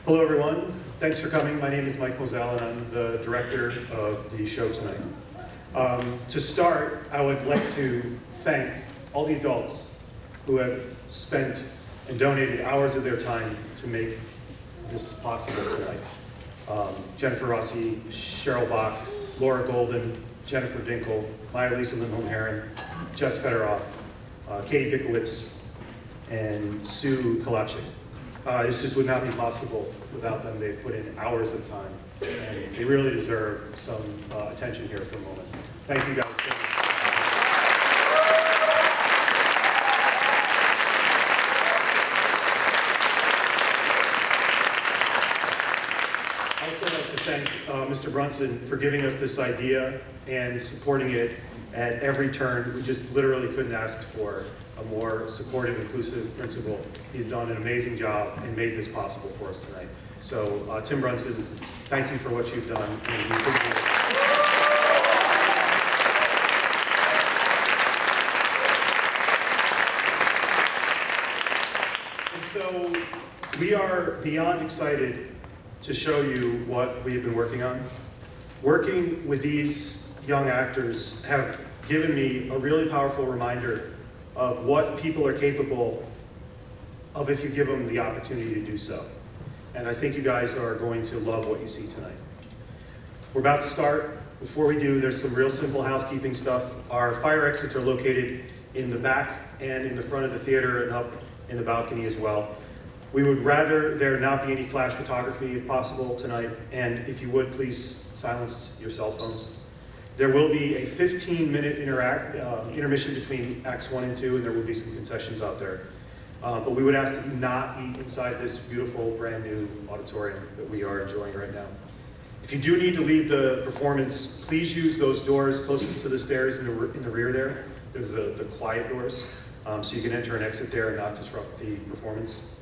Hello, everyone. Thanks for coming. My name is Mike Moselle, and I'm the director of the show tonight. To start, I would like to thank all the adults who have spent and donated hours of their time to make this possible tonight. Jennifer Rossi, Cheryl Bach, Laura Golden, Jennifer Dinkle, Maya Lisa Lindholm-Heron, Jess Federoff, Katie Bikowitz, and Sue Kalachik. This just would not be possible without them. They've put in hours of time, and they really deserve some attention here for a moment. Thank you guys so much. I'd also like to thank Mr. Brunson for giving us this idea and supporting it at every turn. We just literally couldn't ask for a more supportive, inclusive principal. He's done an amazing job and made this possible for us tonight. So, Tim Brunson, thank you for what you've done. And we appreciate it. And so, we are beyond excited to show you what we have been working on. Working with these young actors have given me a really powerful reminder of what people are capable of if you give them the opportunity to do so. And I think you guys are going to love what you see tonight. We're about to start. Before we do, there's some real simple housekeeping stuff. Our fire exits are located in the back and in the front of the theater and up in the balcony as well. We would rather there not be any flash photography if possible tonight, and if you would, please silence your cell phones. There will be a 15-minute intermission between Acts 1 and 2, and there will be some concessions out there. But we would ask that you not eat inside this beautiful, brand new auditorium that we are enjoying right now. If you do need to leave the performance, please use those doors closest to the stairs in the rear there. There's the quiet doors, so you can enter and exit there and not disrupt the performance.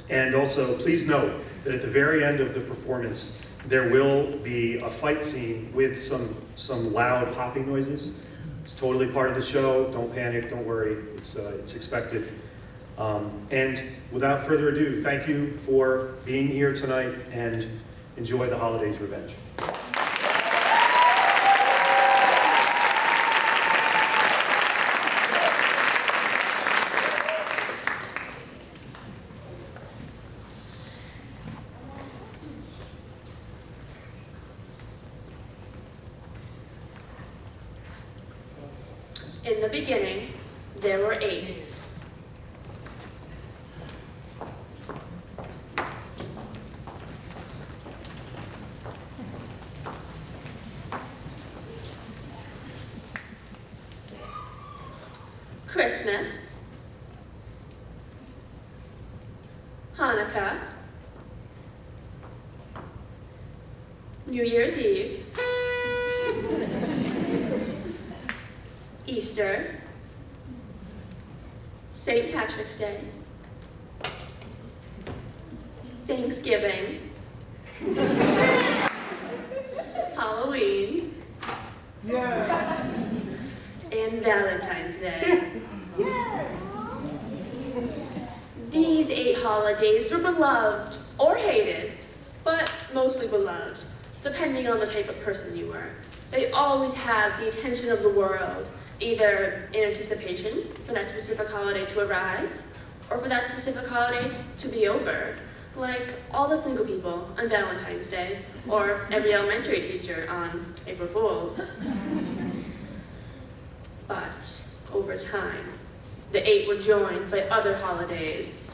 And also, please note that at the very end of the performance, there will be a fight scene with some loud popping noises. It's totally part of the show. Don't panic, don't worry, it's expected. And without further ado, thank you for being here tonight, and enjoy the holidays' revenge. In the beginning, there were 8. Christmas, Hanukkah, New Year's Eve, Easter, St. Patrick's Day, Thanksgiving, Halloween, and Valentine's Day. These 8 holidays were beloved or hated, but mostly beloved, depending on the type of person you were. They always had the attention of the world, either in anticipation for that specific holiday to arrive, or for that specific holiday to be over, like all the single people on Valentine's Day, or every elementary teacher on April Fool's. But over time, the 8 were joined by other holidays.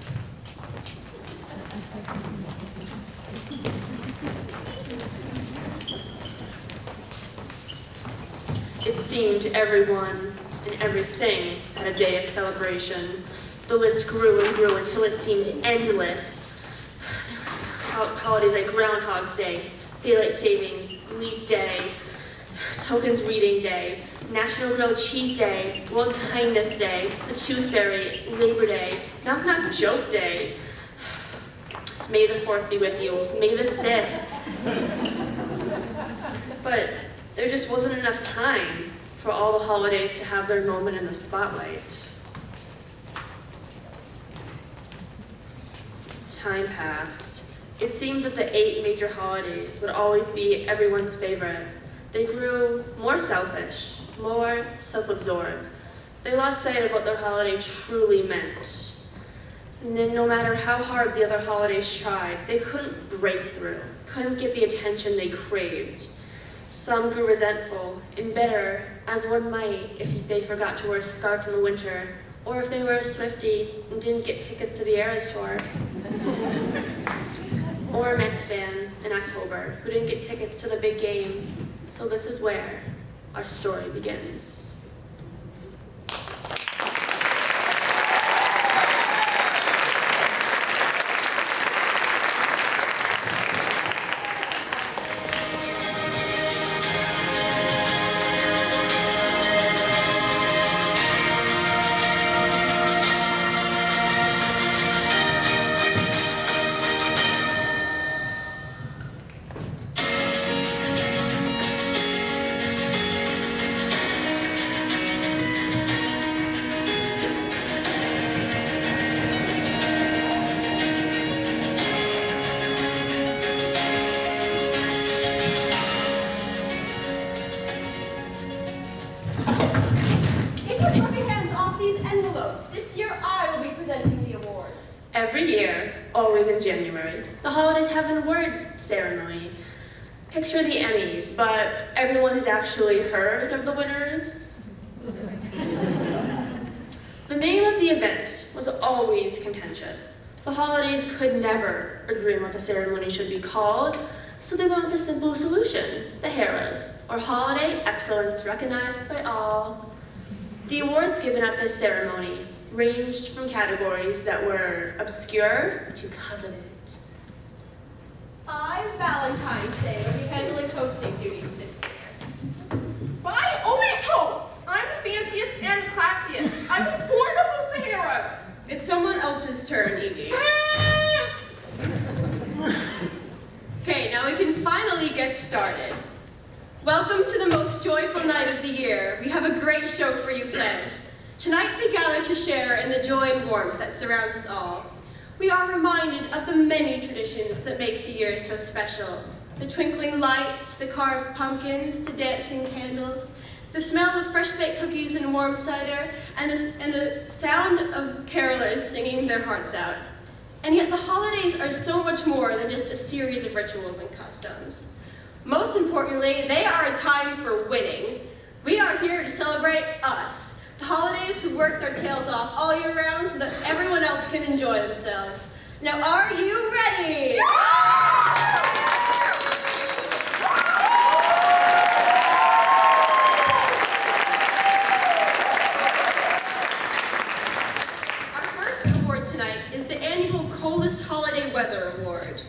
It seemed everyone and everything had a day of celebration. The list grew and grew until it seemed endless. Holidays like Groundhog's Day, Daylight Savings, Leap Day, Tokens Reading Day, National Grilled Cheese Day, World Kindness Day, the Tooth Fairy, Labor Day, Knock Knock Joke Day. May the 4th be with you. May the 6th. But there just wasn't enough time for all the holidays to have their moment in the spotlight. time passed, it seemed that the 8 major holidays would always be everyone's favorite. They grew more selfish, more self-absorbed. They lost sight of what their holiday truly meant. And then no matter how hard the other holidays tried, they couldn't break through, couldn't get the attention they craved. Some grew resentful and bitter, as one might if they forgot to wear a scarf in the winter, or if they were a Swiftie and didn't get tickets to the Eras Tour. Or a Mets fan in October who didn't get tickets to the big game. So this is where our story begins. Every year, always in January, the holidays have an award ceremony. Picture the Emmys, but everyone has actually heard of the winners. The name of the event was always contentious. The holidays could never agree on what the ceremony should be called, so they went with a simple solution, the Heroes, or Holiday Excellence Recognized by All. The awards given at this ceremony ranged from categories that were obscure to coveted. I'm Valentine's Day will be handling hosting duties this year. But I always host! I'm the fanciest and the classiest. I was born to host the Heroes. It's someone else's turn, Evie. Okay, now we can finally get started. Welcome to the most joyful night of the year. We have a great show for you planned. Tonight we gather to share in the joy and warmth that surrounds us all. We are reminded of the many traditions that make the year so special. The twinkling lights, the carved pumpkins, the dancing candles, the smell of fresh-baked cookies and warm cider, and the sound of carolers singing their hearts out. And yet the holidays are so much more than just a series of rituals and customs. Most importantly, they are a time for winning. We are here to celebrate us. The holidays who worked their tails off all year round so that everyone else can enjoy themselves. Now, are you ready? Our first award tonight is the annual Coldest Holiday Weather Award.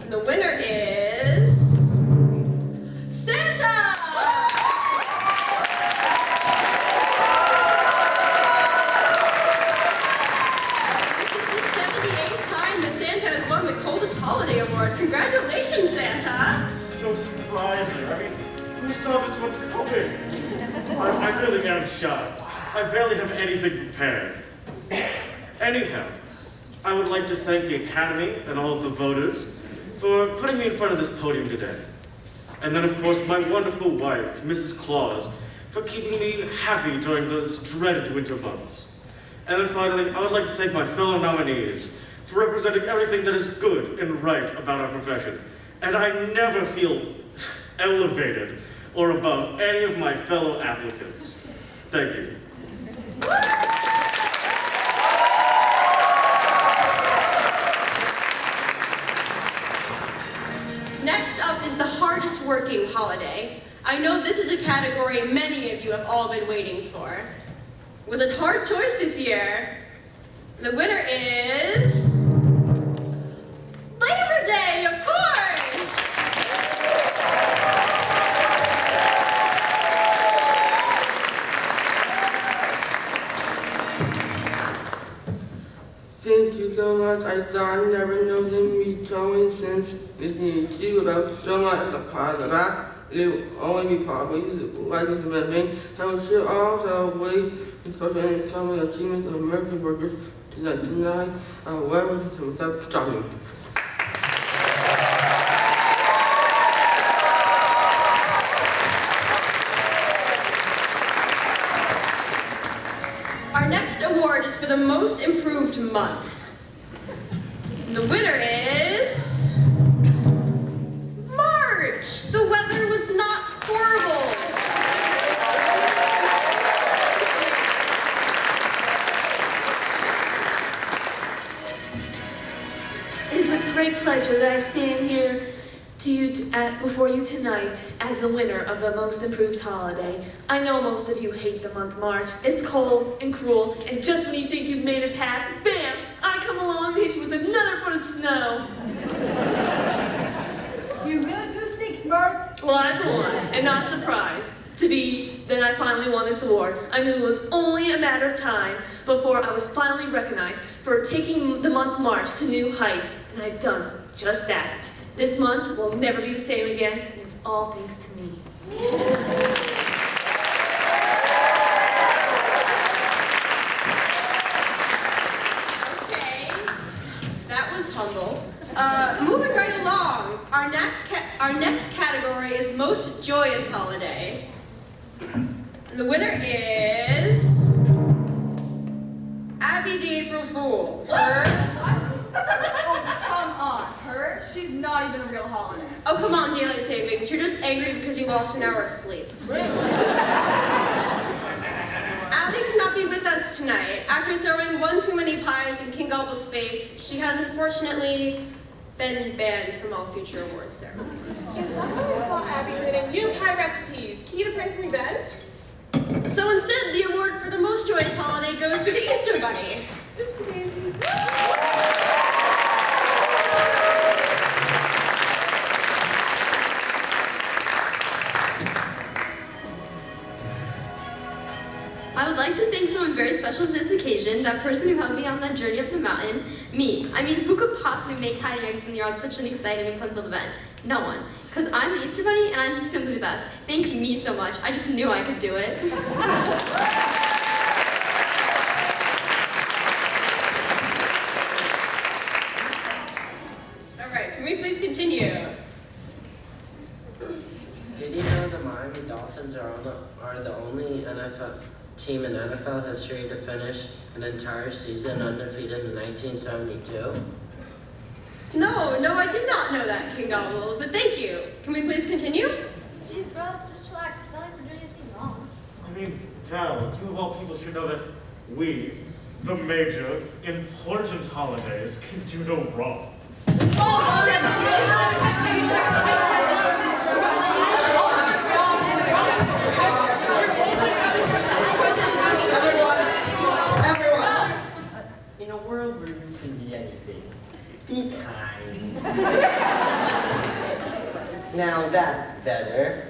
And the winner is Santa! Holiday Award. Congratulations, Santa! So surprising. I mean, who saw this one coming? I really am shocked. I barely have anything prepared. Anyhow, I would like to thank the Academy and all of the voters for putting me in front of this podium today. And then, of course, my wonderful wife, Mrs. Claus, for keeping me happy during those dreaded winter months. And then finally, I would like to thank my fellow nominees for representing everything that is good and right about our profession. And I never feel elevated or above any of my fellow applicants. Thank you. Next up is the hardest working holiday. I know this is a category many of you have all been waiting for. It was a hard choice this year. The winner is Labor Day, of course! Thank you so much. I thought I never noticed me showing since listening to you about so much of the part of that. It will only be probably like this amazing. I will share also ways construction and some of the achievements of American workers that tonight, where was himself starting? Our next award is for the most improved month. The winner is March. The weather was not horrible. It is with great pleasure that I stand here before you tonight as the winner of the most improved holiday. I know most of you hate the month March. It's cold and cruel, and just when you think you've made it past, bam! I come along and hit you with another foot of snow. You really do stink, Mark. Well, I'm for one, and not surprised to be that I finally won this award. I knew it was only a matter of time before I was finally recognized for taking the month March to new heights, and I've done just that. This month will never be the same again, and it's all thanks to me. Okay, that was humble. Moving right along, our next category is most joyous holiday. And the winner is Abby the April Fool. Her. Oh, come on, her? She's not even a real holiday. Oh, come on, daylight savings. You're just angry because you lost an hour of sleep. Abby cannot be with us tonight. After throwing one too many pies in King Gobble's face, she has unfortunately been banned from all future award ceremonies. Someone saw Abby reading new pie recipes. Key to prank revenge? So instead, the award for the most joyous holiday goes to the Easter Bunny. Oopsie daisies. I would like to thank someone very special for this occasion, that person who helped me on that journey up the mountain, me. I mean, who could possibly make hiding eggs in the yard such an exciting and fun-filled event? No one. Because I'm the Easter Bunny, and I'm simply the best. Thank me so much. I just knew I could do it. All right, can we please continue? Did you know the Miami Dolphins are the only NFL team in NFL history to finish an entire season undefeated in 1972? No, I did not know that, King Gobble, but thank you. Can we please continue? Jeez, bro, just relax. It's not like we're doing anything wrong. I mean, Val, you of all people should know that we, the major, important holidays, can do no wrong. Everyone! In a world where you can be anything, be kind. Now that's better.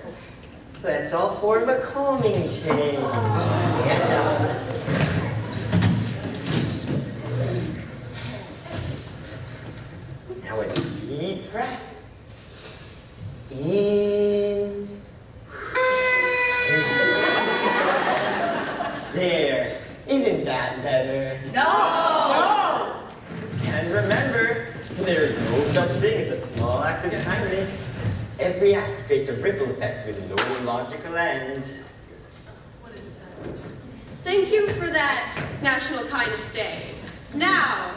Let's all form a calming chain. Now a deep breath. In. There. Isn't that better? No! And remember, there is no such thing as a small act of kindness. Every act creates a ripple effect with no logical end. Thank you for that National Kindness Day. Now,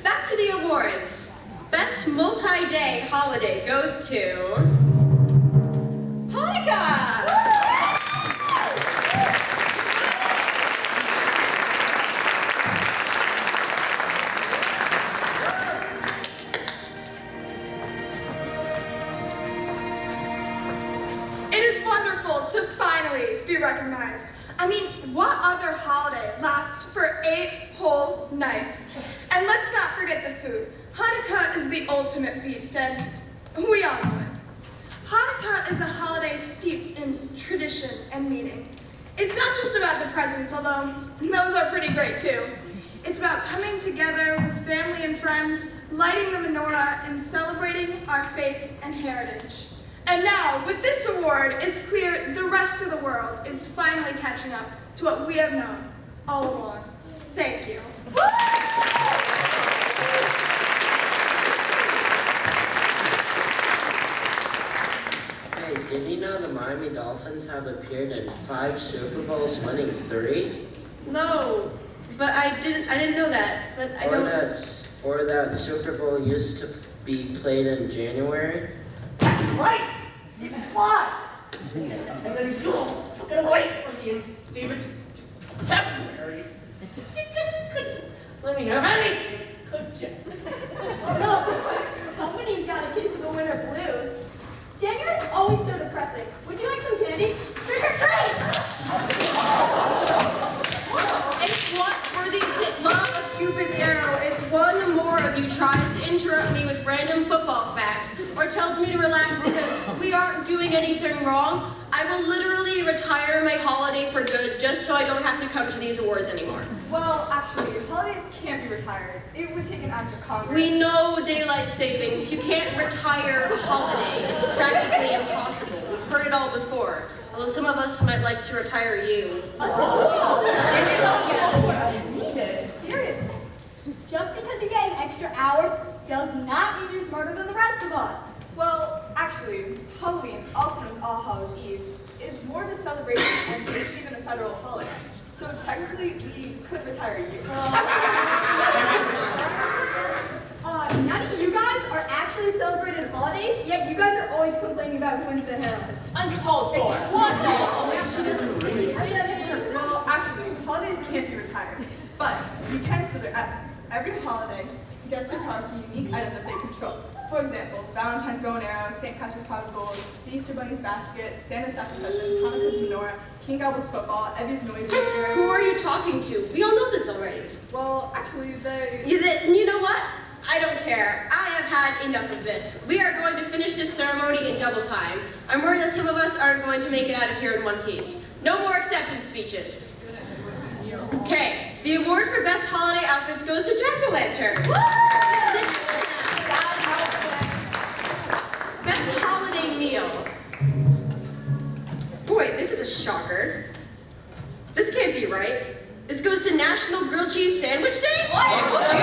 back to the awards. Best multi-day holiday goes to Hanukkah! It is wonderful to finally be recognized. I mean, what other holiday lasts for 8 whole nights? And let's not forget the food. Hanukkah is the ultimate feast, and we all know it. Hanukkah is a holiday steeped in tradition and meaning. It's not just about the presents, although those are pretty great too. It's about coming together with family and friends, lighting the menorah, and celebrating our faith and heritage. And now, with this award, it's clear the rest of the world is finally catching up to what we have known all along. Thank you. Hey, did you know the Miami Dolphins have appeared in 5 Super Bowls, winning 3? No, but I didn't know that. But I don't. Or that Super Bowl used to be played in January? That's right! It was! And then you took it away from me in David's February. You just couldn't let me have anything, could you? Oh no, somebody's got a case of the winter blues. January's always so depressing. Would you like some candy? Trick or treat! It's what, for the love of Cupid's arrow, if one more of you tries to interrupt me with random football facts or tells me to relax because we aren't doing anything wrong, I will literally retire my holiday for good just so I don't have to come to these awards anymore. Well, actually, holidays can't be retired. It would take an act of Congress. We know daylight savings. You can't retire a holiday. It's practically impossible. We've heard it all before. Although some of us might like to retire you. Seriously, just because you get an extra hour does not mean you're smarter than the rest of us. Well, actually, Halloween, also known as All Hallows Eve, is more of a celebration and isn't even a federal holiday. So technically, we could retire you. None of you guys are actually celebrating holidays, yet you guys are always complaining about Wednesday Harris. Uncalled for. Well, actually, holidays can't be retired, but you can steal their essence. Every holiday gets their power from unique items that they control. For example, Valentine's bow and arrow, St. Patrick's pot of gold, the Easter Bunny's basket, Santa's sack of presents, Hanukkah's menorah, King Gobble's football, Evie's noise maker. Who are you talking to? We all know this already. Well, actually, they... You know what? I don't care. I have had enough of this. We are going to finish this ceremony in double time. I'm worried that some of us aren't going to make it out of here in one piece. No more acceptance speeches. Okay, the award for best holiday outfits goes to Jack-o'-lantern. Best holiday meal. Boy, this is a shocker. This can't be right. This goes to National Grilled Cheese Sandwich Day? What? Excuse me?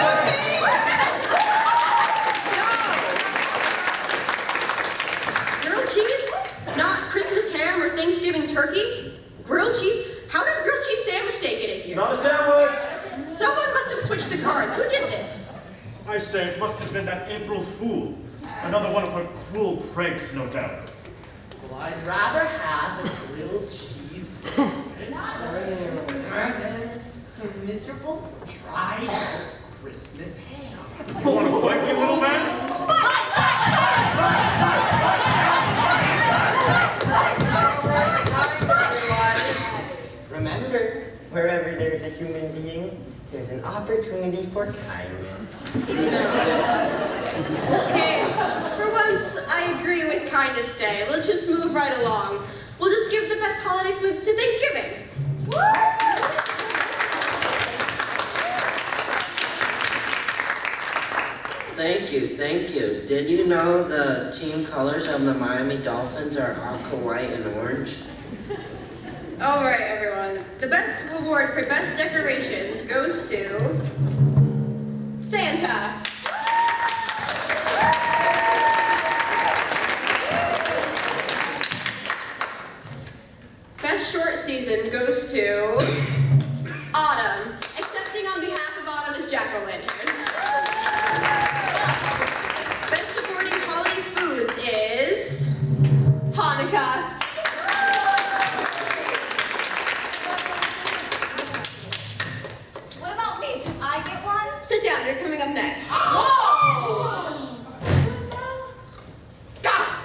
No. Grilled cheese? Not Christmas ham or Thanksgiving turkey? Grilled cheese? How did Grilled Cheese Sandwich Day get in here? Not a sandwich! Someone must have switched the cards. Who did this? I say it must have been that April Fool. Another one of her cruel pranks, no doubt. Well, I'd rather have a grilled cheese sandwich than some miserable dried Christmas ham. You want to fight me, little man? Remember, wherever there's a human being, there's an opportunity for kindness. Okay, for once, I agree with Kindness Day. Let's just move right along. We'll just give the best holiday foods to Thanksgiving. Thank you, thank you. Did you know the team colors of the Miami Dolphins are aqua white and orange? All right, everyone. The best award for best decorations goes to Santa. Best short season goes to Autumn. Accepting on behalf of Autumn is Jack-o'-lantern. Best supporting holiday foods is Hanukkah. What about me? Did I get one? Sit down, you're coming up next. Guys,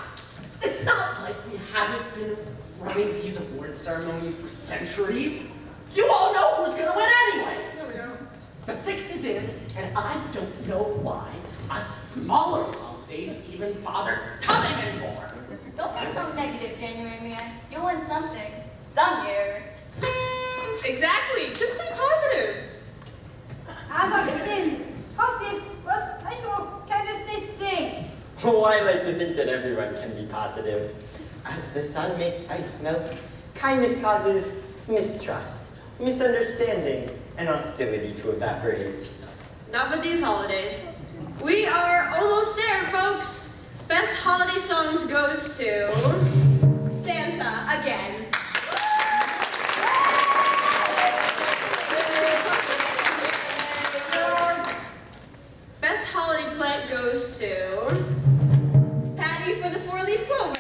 it's not like we haven't been running these award ceremonies for centuries. You all know who's gonna win anyway. No, we don't. The fix is in, and I don't know why us smaller holidays even bother coming anymore. Don't be so negative, January man. You'll win something. Some year. Exactly, just stay positive. Oh, I like to think that everyone can be positive. As the sun makes ice melt, kindness causes mistrust, misunderstanding, and hostility to evaporate. Not with these holidays. We are almost there, folks. Best holiday songs goes to Santa again. Best holiday plant goes to Patty for the four-leaf clover.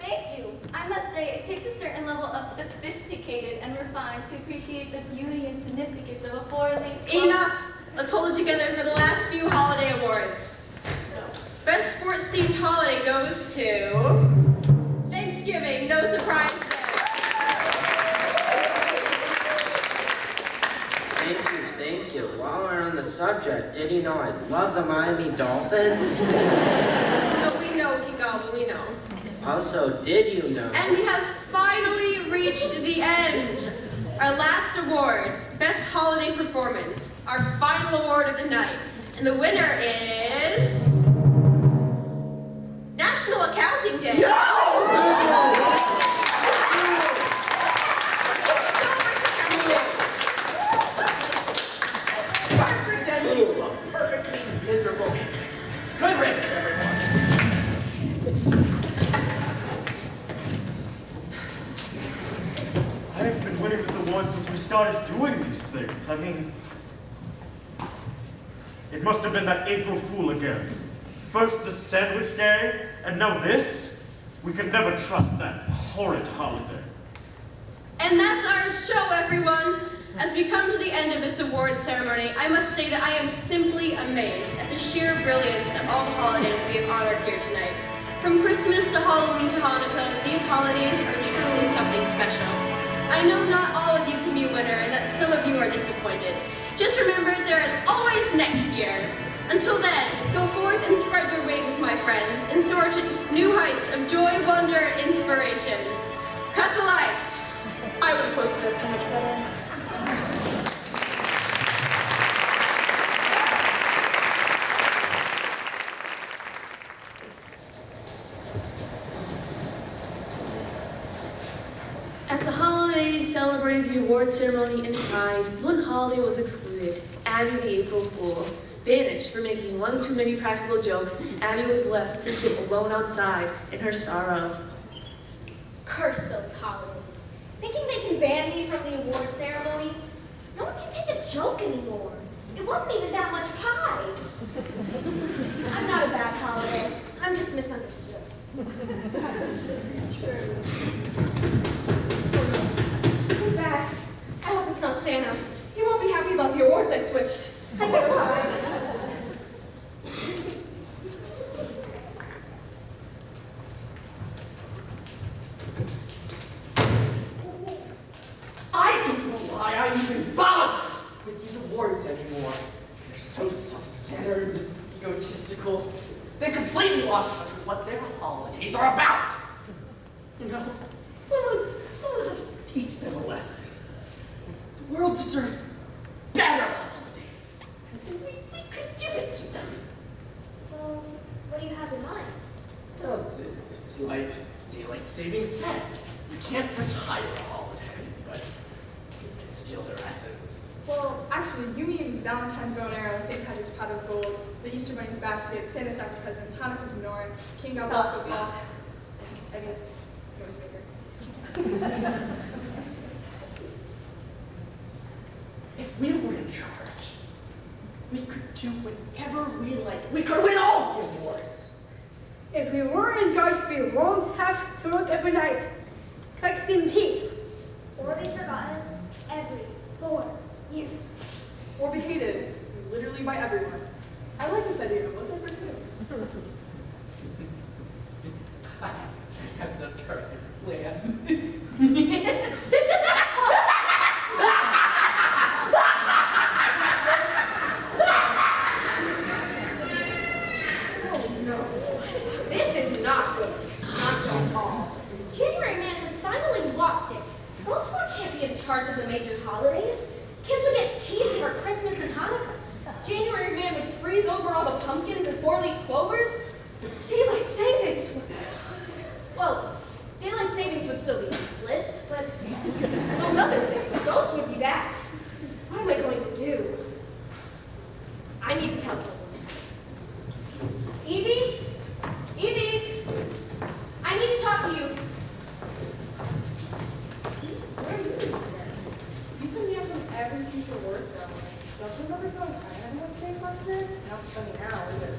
Thank you. I must say, it takes a certain level of sophisticated and refined to appreciate the beauty and significance of a four-leaf. Enough! Let's hold it together for the last few holiday awards. Best sports-themed holiday goes to Thanksgiving. No surprise there. Thank you. While we're on the subject, did you know I love the Miami Dolphins? Oh, we know, King Goblin, we know. Also, did you know? And we have finally reached the end. Our last award, Best Holiday Performance. Our final award of the night. And the winner is National Accounting Day. Perfect ending to a perfectly miserable evening. Good riddance, everyone. I've been winning this award since we started doing these things. I mean, it must have been that April Fool again. First the sandwich day, and now this? We can never trust that horrid holiday. And that's our show, everyone. As we come to the end of this award ceremony, I must say that I am simply amazed at the sheer brilliance of all the holidays we have honored here tonight. From Christmas to Halloween to Hanukkah, these holidays are truly something special. I know not all of you can be a winner and that some of you are disappointed. Just remember, there is always next year. Until then, go forth and spread your wings, my friends, and soar to new heights of joy, wonder, and inspiration. Cut the lights. I would have posted that so much better. As the holiday celebrated the award ceremony inside, one holiday was excluded, Abby the April Fool. Banished for making one too many practical jokes, Abby was left to sit alone outside in her sorrow. Curse those holidays. Thinking they can ban me from the award ceremony? No one can take a joke anymore. It wasn't even that much pie. I'm not a bad holiday. I'm just misunderstood. Who's that? I hope it's not Santa. He won't be happy about the awards I switched. I better hide. I don't know why I even bother with these awards anymore. They're so self-centered and egotistical. They completely lost touch with what their holidays are about. You know, someone has to teach them a lesson. The world deserves better holidays. And we could give it to them. So, what do you have in mind? Well, it's like daylight savings time. You can't retire a holiday, but you can steal their essence. Well, actually, you mean Valentine's bow and arrow, St. Patrick's pot of gold, the Easter Bunny's basket, Santa's sack of presents, Hanukkah's menorah, King Goblin's football, and Eddie's noisemaker. If we were in charge, we could do whatever we like. We could win all the awards. If we were in charge, we won't have to work every night, collecting teeth. Or be forgotten every 4 years. Or be hated, literally by everyone. I like this idea. What's our first move? I have the perfect plan. This is not good. Not at all. January Man has finally lost it. Those four can't be in charge of the major holidays. Kids would get teased for Christmas and Hanukkah. January Man would freeze over all the pumpkins and four-leaf clovers. Daylight savings. Well, not funny now, is it?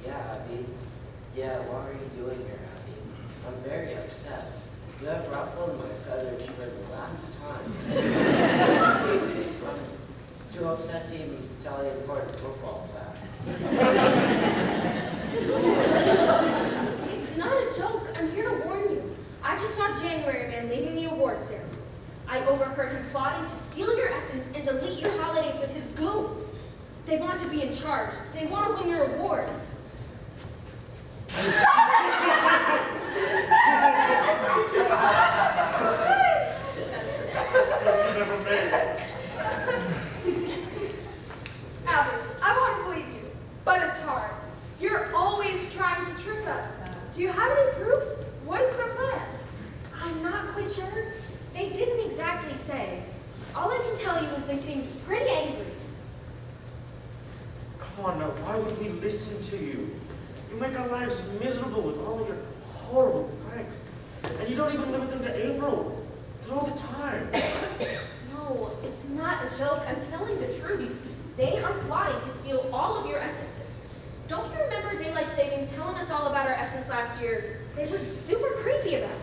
Yeah, Abby. Yeah, what are you doing here, Abby? I'm very upset. You have ruffled my feathers for the last time. I'm too upset to even tell you important football fact. It's not a joke. I'm here to warn you. I just saw January Man leaving the award ceremony. I overheard him plotting to steal your essence and delete your holidays with his goons. They want to be in charge. They want to win your awards. Never made. Abby, I want to believe you, but it's hard. You're always trying to trick us. Do you have any proof? What is their plan? I'm not quite sure. They didn't exactly say. All I can tell you is they seemed pretty angry. Come on now, why would we listen to you? You make our lives miserable with all your horrible pranks. And you don't even limit them to April. They're all the time. No, it's not a joke. I'm telling the truth. They are plotting to steal all of your essences. Don't you remember Daylight Savings telling us all about our essence last year? They were super creepy about it.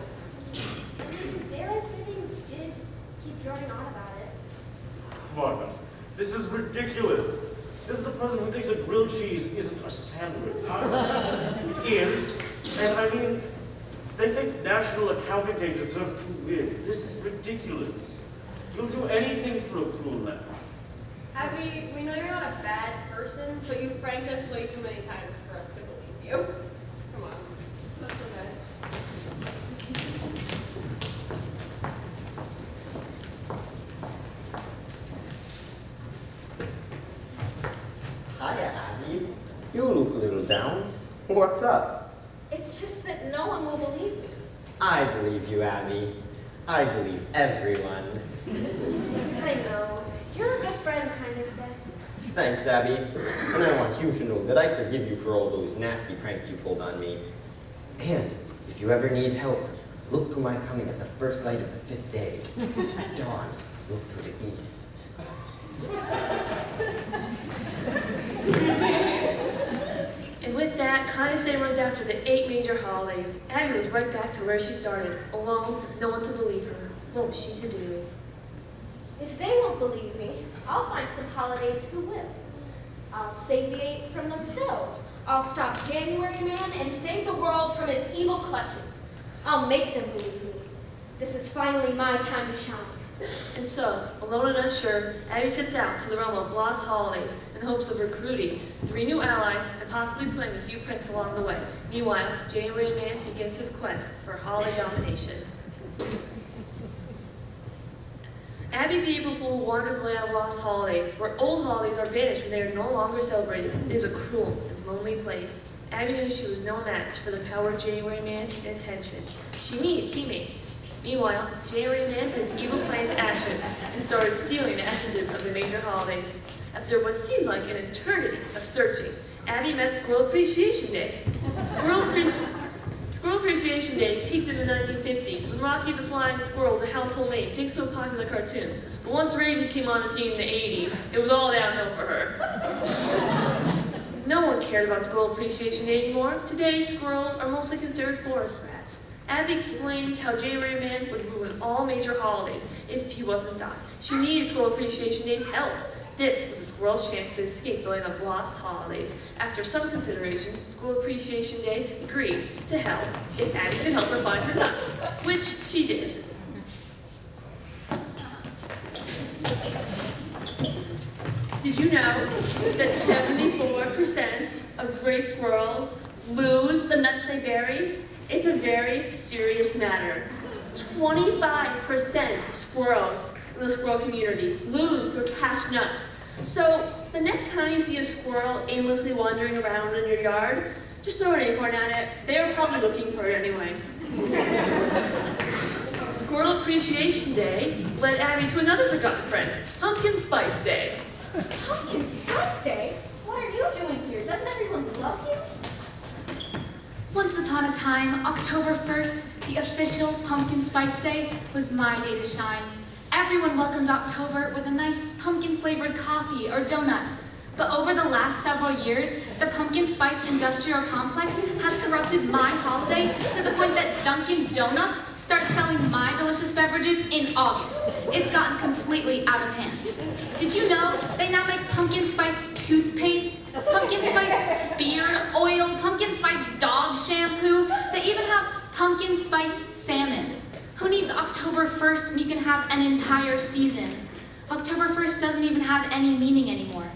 Daylight Savings did keep droning on about it. Come on now. This is ridiculous. This is the person who thinks a grilled cheese isn't a sandwich. It is. And I mean, they think National Accounting Day deserved to win. This is ridiculous. You'll do anything for a cool laugh. Abby, we know you're not a bad person, but you franked us way too many times for us to believe you. Come on. That's okay. Hiya, Abby. You look a little down. What's up? It's just that no one will believe me. I believe you, Abby. I believe everyone. I know. You're a good friend, Kindness Day. Thanks, Abby. And I want you to know that I forgive you for all those nasty pranks you pulled on me. And if you ever need help, look to my coming at the first light of the 5th day. At dawn, look to the east. And with that, Kindness Day runs after the 8 major holidays. Abby was right back to where she started, alone, no one to believe her. What was she to do? If they won't believe me, I'll find some holidays who will. I'll save the 8 from themselves. I'll stop January Man and save the world from his evil clutches. I'll make them believe me. This is finally my time to shine. And so, alone and unsure, Abby sets out to the realm of lost holidays in the hopes of recruiting 3 new allies and possibly playing a few pranks along the way. Meanwhile, January Man begins his quest for holiday domination. Abby the April Fool wandered the land of lost holidays, where old holidays are banished when they are no longer celebrated. It is a cruel and lonely place. Abby knew she was no match for the power of January Man and his henchmen. She needed teammates. Meanwhile, January Man put his evil plan to action and started stealing the essences of the major holidays. After what seemed like an eternity of searching, Abby met Squirrel Appreciation Day. Squirrel Appreciation Day peaked in the 1950s when Rocky the Flying Squirrel was a household name thanks to a popular cartoon. But once rabies came on the scene in the 80s, it was all downhill for her. No one cared about Squirrel Appreciation Day anymore. Today, squirrels are mostly considered forest rats. Abby explained how January Man would ruin all major holidays if he wasn't stopped. She needed Squirrel Appreciation Day's help. This was a squirrel's chance to escape the land of lost holidays. After some consideration, Squirrel Appreciation Day agreed to help if Abby could help her find her nuts, which she did. Did you know that 74% of gray squirrels lose the nuts they bury? It's a very serious matter. 25% of squirrels in the squirrel community lose their cached nuts. So the next time you see a squirrel aimlessly wandering around in your yard, just throw an acorn at it. They were probably looking for it anyway. Squirrel Appreciation Day led Abby to another forgotten friend, Pumpkin Spice Day. Pumpkin Spice Day? What are you doing here? Doesn't everyone love you? Once upon a time, October 1st, the official Pumpkin Spice Day, was my day to shine. everyone welcomed October with a nice pumpkin-flavored coffee or donut. But over the last several years, the pumpkin spice industrial complex has corrupted my holiday to the point that Dunkin' Donuts starts selling my delicious beverages in August. It's gotten completely out of hand. Did you know they now make pumpkin spice toothpaste, pumpkin spice beard oil, pumpkin spice dog shampoo? They even have pumpkin spice salmon. Who needs October 1st when you can have an entire season? October 1st doesn't even have any meaning anymore.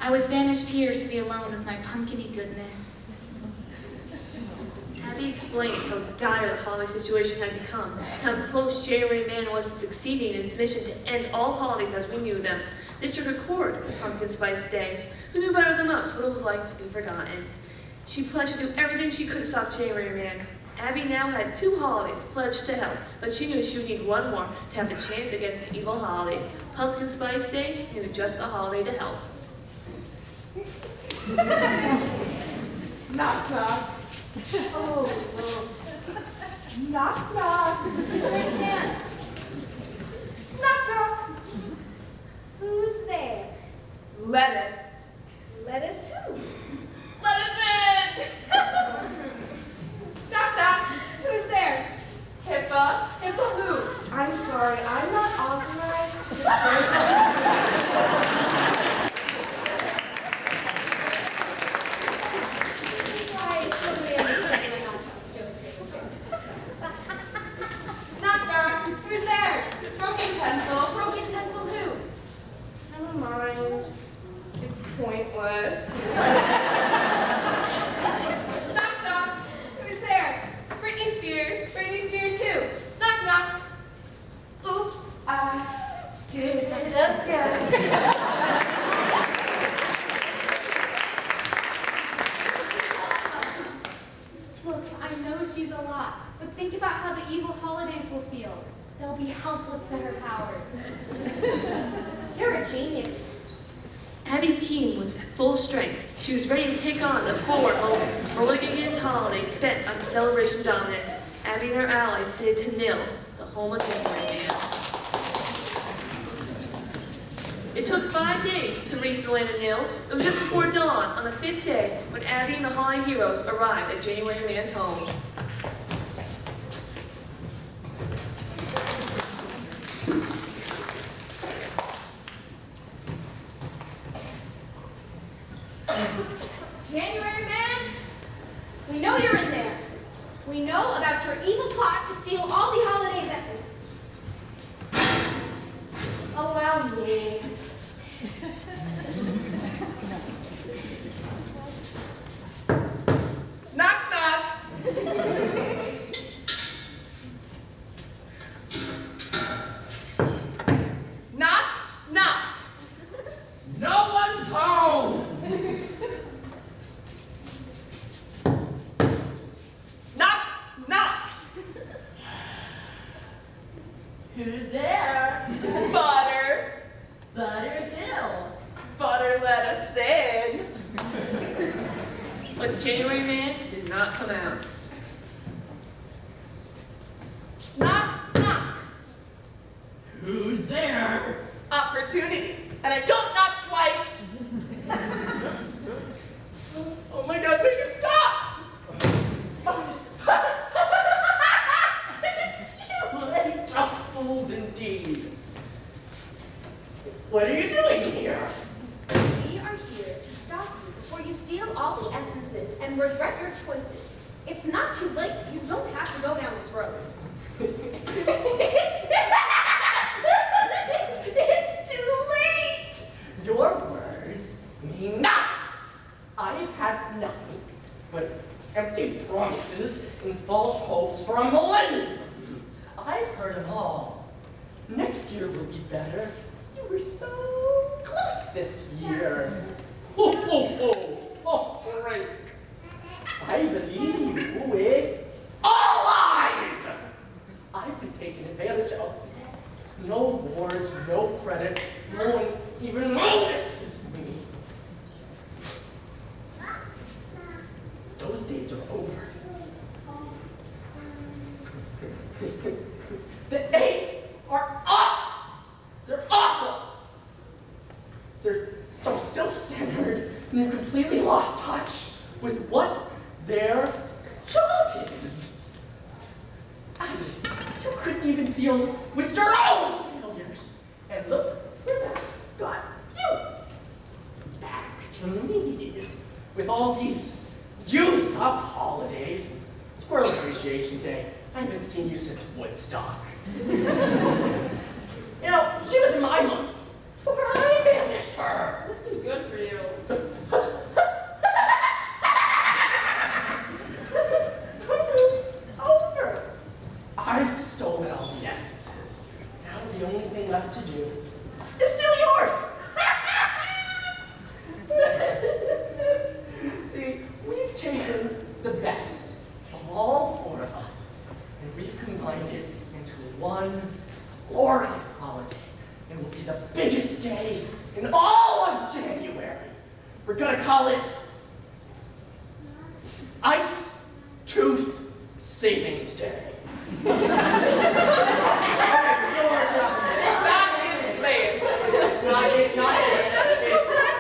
I was banished here to be alone with my pumpkin-y goodness. Abby explained how dire the holiday situation had become, how close January Man was to succeeding in his mission to end all holidays as we knew them. They should record Pumpkin Spice Day. Who knew better than us what it was like to be forgotten? She pledged to do everything she could to stop January Man. Abby now had 2 holidays pledged to help, but she knew she would need one more to have the chance against the evil holidays. Pumpkin Spice Day knew just the holiday to help. Knock, knock. Oh, knock, knock. Good chance. Knock, knock. Who's there? Lettuce. Lettuce who? Lettuce in! Knock, knock. Who's there? Hippa. Hippa who? I'm sorry, I'm not authorized to disclose. I totally understand you're not Joseph. Knock, knock. Who's there? Broken pencil. Broken pencil who? Never mind. It's pointless. Knock, knock. Who's there? Britney Spears. Britney Spears who? Knock, knock. Oops, I did it again. Look, I know she's a lot, but think about how the evil holidays will feel. They'll be helpless to her powers. You're a genius. Abby's team was at full strength. She was ready to take on the forward malignant holidays bent on celebration dominance. Abby and her allies headed to Nil, the home of January Man. It took 5 days to reach the land of Nil. It was just before dawn on the 5th day when Abby and the holiday heroes arrived at January Man's home. January Man, we know you're in there. We know about your evil plot to steal all the holiday zesses. Allow me. Knock, knock. Knock, knock. No one's home! Knock, knock. Who's there? Butter. Butterbill. Butter let us in. But January Man did not come out. Knock, knock. Who's there? Opportunity. And I don't knock twice. Oh my God, make him stop. You April fools indeed. What are you doing here? We are here to stop you before you steal all the essences and regret your choices. It's not too late. You don't have to go down this road. It's too late! Your words mean nothing! I've had nothing but empty promises and false hopes for a millennium. I've heard it all. Next year will be better. You were so close this year. Ho, ho, ho. Oh, great. I believe you with all lies! I've been taken advantage of. No wars, no credit, no one even notices me. Those days are over. The 8 are off! and they've completely lost touch with what their job is. I mean, you couldn't even deal with your own failures. And look where that got you. Back to me. With all these used up holidays. Squirrel Appreciation Day. I haven't seen you since Woodstock. You know, she was in my month before I banished her. That's too good for you. Over. I've stolen all the essences. Now the only thing left to do is steal yours. See, we've taken the best of all four of us, and we've combined it into one glorious holiday. It will be the biggest day in all of January. We're gonna call it Ice Tooth Savings Day. It's not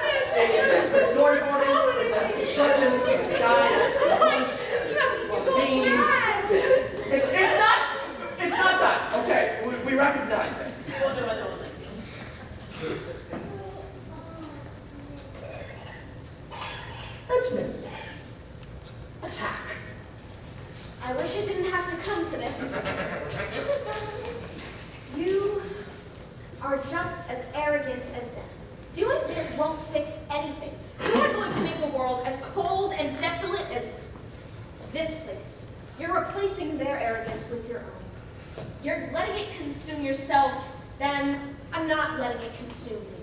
it's storyboarding, it's construction, guys, punch, on the beam. It's not done. Okay, we recognize this. Richmond. Attack. I wish it didn't have to come to this. You are just as arrogant as them. Doing this won't fix anything. You are going to make the world as cold and desolate as this place. You're replacing their arrogance with your own. You're letting it consume yourself, then I'm not letting it consume me.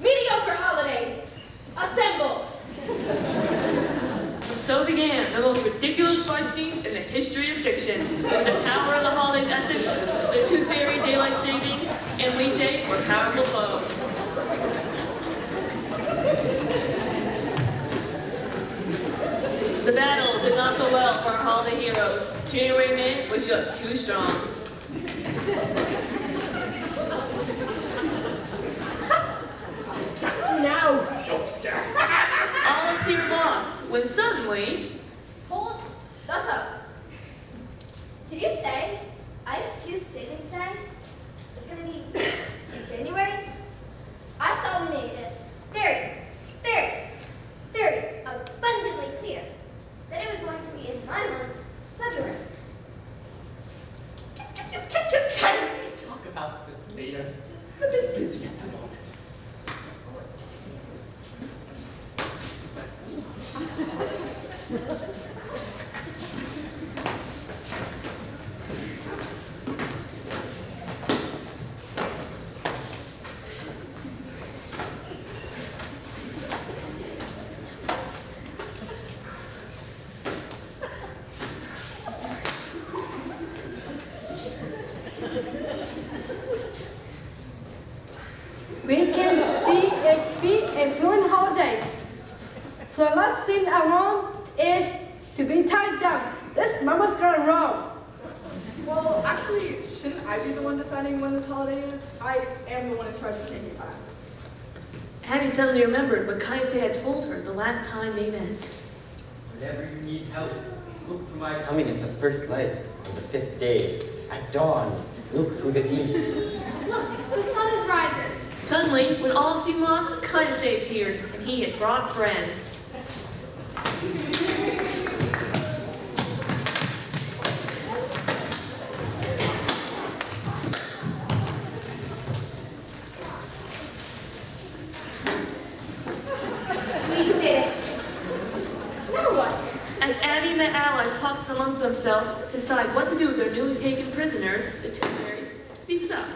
Mediocre holidays, assemble! And so began the most ridiculous fight scenes in the history of fiction. The power of the holiday's essence, the Tooth Fairy daylight savings, and weekday were powerful foes. The battle did not go well for our holiday heroes. January man was just too strong. Now, jokester. All appeared lost when suddenly... Hold up. Did you say Ice Tooth Savings Day was going to be in January? I thought we made it very abundantly clear that it was going to be in my month, February. Can we talk about this later? I'm a bit busy at the moment. Weekend DHB is one holiday. So the last thing I want is to be tied down. This mama's gone wrong. Well, actually, shouldn't I be the one deciding when this holiday is? I am the one in charge of taking time. Abby suddenly remembered what Kaise had told her the last time they met. Whenever you need help, look for my coming at the first light of the 5th day. At dawn, look to the east. Look, the sun is rising. Suddenly, when all seemed lost, Kaise appeared, and he had brought friends. We did it. Now what? As Abby and the allies talked amongst themselves to decide what to do with their newly taken prisoners, the Tooth Fairy speaks up.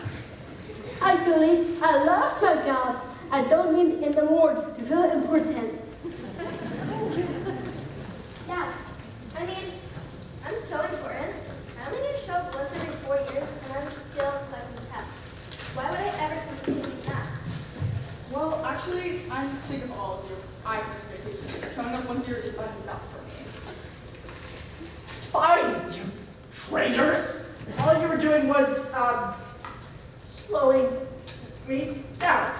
Actually, I love my job. I don't need in the world to feel important. Yeah, I mean, I'm so important. I only need to show up once every 4 years, and I'm still collecting tests. Why would I ever continue that? Well, actually, I'm sick of all of your expectations. Showing up once a year is enough for me. Fine, you traitors! All you were doing was, slowing me down.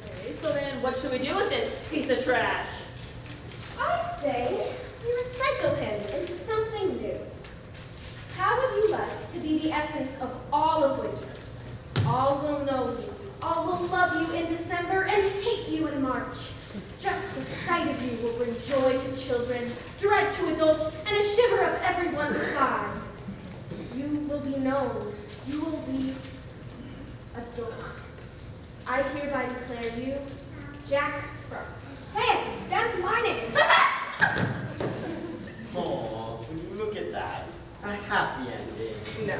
Okay, so then what should should we do with this piece of trash? I say we recycle him into something new. How would you like to be the essence of all of winter? All will know you, all will love you in December and hate you in March. Just the sight of you will bring joy to children, dread to adults, and a shiver up everyone's spine. You will be known, you will be adored. I hereby declare you Jack Frost. Hey, that's my name. Oh, look at that. A happy ending. No.